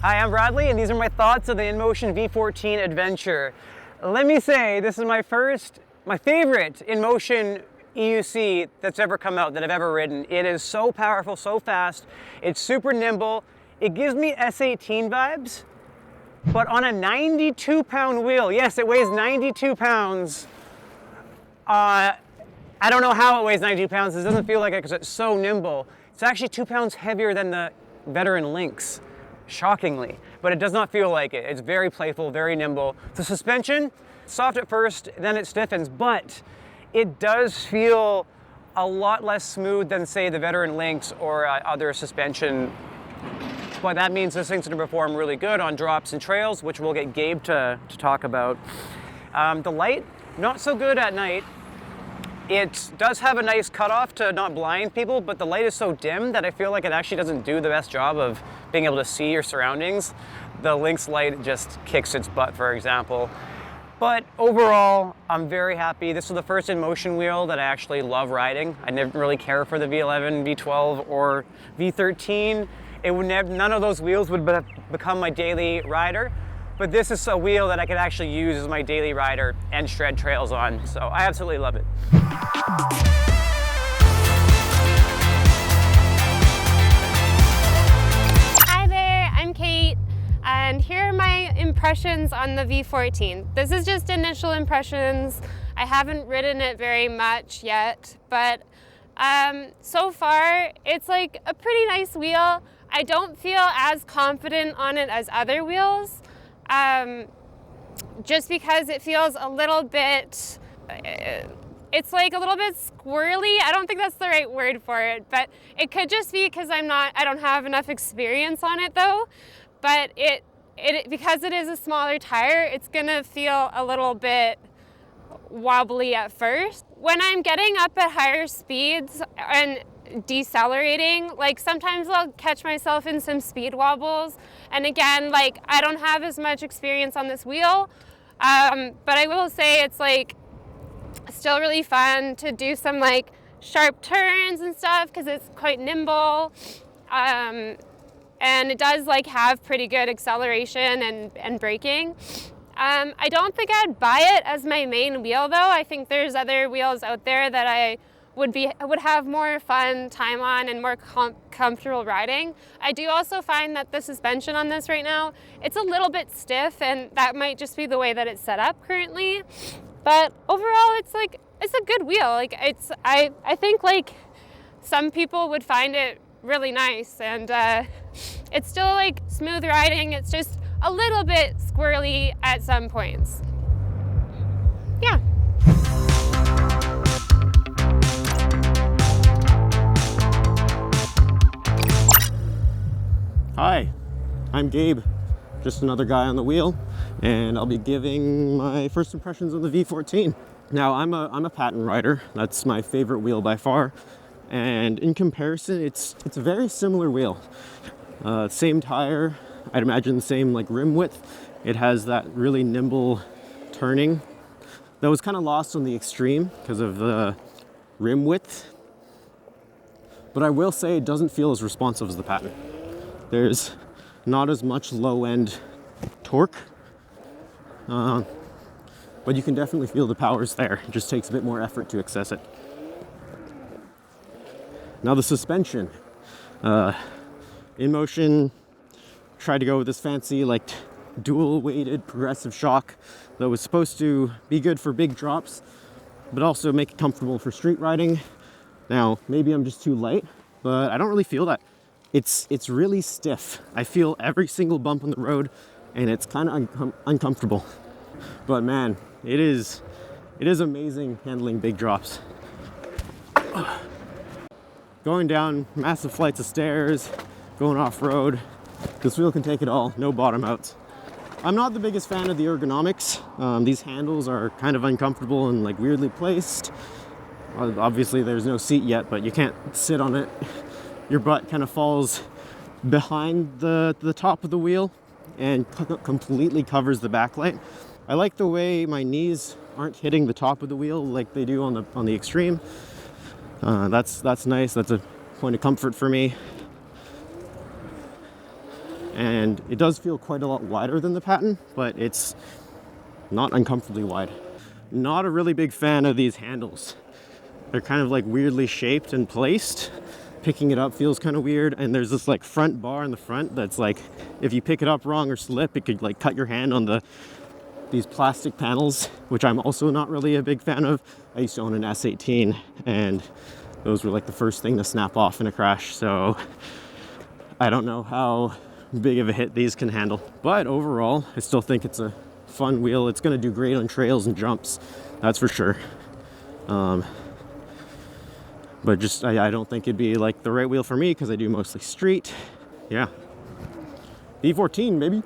Hi, I'm Bradley, and these are my thoughts of the InMotion V14 Adventure. Let me say, this is my favorite InMotion EUC that's ever come out, that I've ever ridden. It is so powerful, so fast. It's super nimble. It gives me S18 vibes, but on a 92-pound wheel. Yes, it weighs 92 pounds. I don't know how it weighs 92 pounds. It doesn't feel like it because it's so nimble. It's actually 2 pounds heavier than the Veteran Lynx, shockingly, but it does not feel like it. It's very playful, very nimble. The suspension, soft at first, then it stiffens, but it does feel a lot less smooth than, say, the Veteran Lynx or other suspension. But that means this thing's gonna perform really good on drops and trails, which we'll get Gabe to talk about. The light, not so good at night. It does have a nice cutoff to not blind people, but the light is so dim that I feel like it actually doesn't do the best job of being able to see your surroundings. The Lynx light just kicks its butt, for example. But overall, I'm very happy. This was the first InMotion wheel that I actually love riding. I didn't really care for the V11, V12, or V13. None of those wheels would become my daily rider. But this is a wheel that I could actually use as my daily rider and shred trails on. So I absolutely love it. Hi there, I'm Kate, and here are my impressions on the V14. This is just initial impressions. I haven't ridden it very much yet, but so far it's like a pretty nice wheel. I don't feel as confident on it as other wheels. Just because it feels a little bit, it's like a little bit squirrely. I don't think that's the right word for it, but it could just be because I don't have enough experience on it though. But because it is a smaller tire, it's gonna feel a little bit wobbly at first. When I'm getting up at higher speeds and decelerating, like sometimes I'll catch myself in some speed wobbles, and again, like I don't have as much experience on this wheel, but I will say it's like still really fun to do some like sharp turns and stuff because it's quite nimble, and it does like have pretty good acceleration and braking. I don't think I'd buy it as my main wheel though. I think there's other wheels out there that I would have more fun time on and more comfortable riding. I do also find that the suspension on this right now, it's a little bit stiff, and that might just be the way that it's set up currently. But overall, it's a good wheel. Like I think like some people would find it really nice, and it's still like smooth riding. It's just a little bit squirrely at some points. Yeah. Hi, I'm Gabe, just another guy on the wheel, and I'll be giving my first impressions on the V14. Now, I'm a patent rider. That's my favorite wheel by far, and in comparison, it's a very similar wheel. Same tire, I'd imagine the same like rim width. It has that really nimble turning that was kind of lost on the Extreme because of the rim width, but I will say it doesn't feel as responsive as the patent. There's not as much low-end torque, but you can definitely feel the power's there. It just takes a bit more effort to access it. Now the suspension. InMotion tried to go with this fancy like dual-weighted progressive shock that was supposed to be good for big drops, but also make it comfortable for street riding. Now, maybe I'm just too light, but I don't really feel that. It's really stiff. I feel every single bump on the road, and it's kind of uncomfortable. But man, it is amazing handling big drops. Going down massive flights of stairs, going off-road, this wheel can take it all, no bottom outs. I'm not the biggest fan of the ergonomics. These handles are kind of uncomfortable and like weirdly placed. Obviously there's no seat yet, but you can't sit on it. Your butt kind of falls behind the top of the wheel and completely covers the backlight. I like the way my knees aren't hitting the top of the wheel like they do on the Extreme. That's nice. That's a point of comfort for me. and it does feel quite a lot wider than the Patent, but it's not uncomfortably wide. Not a really big fan of these handles. They're kind of like weirdly shaped and placed. Picking it up feels kind of weird, and there's this like front bar in the front that's like, if you pick it up wrong or slip, it could like cut your hand on these plastic panels, which I'm also not really a big fan of. I used to own an S18, and those were like the first thing to snap off in a crash, so I don't know how big of a hit these can handle. But overall, I still think it's a fun wheel. It's going to do great on trails and jumps, that's for sure. But just I don't think it'd be like the right wheel for me because I do mostly street. Yeah, V14 maybe.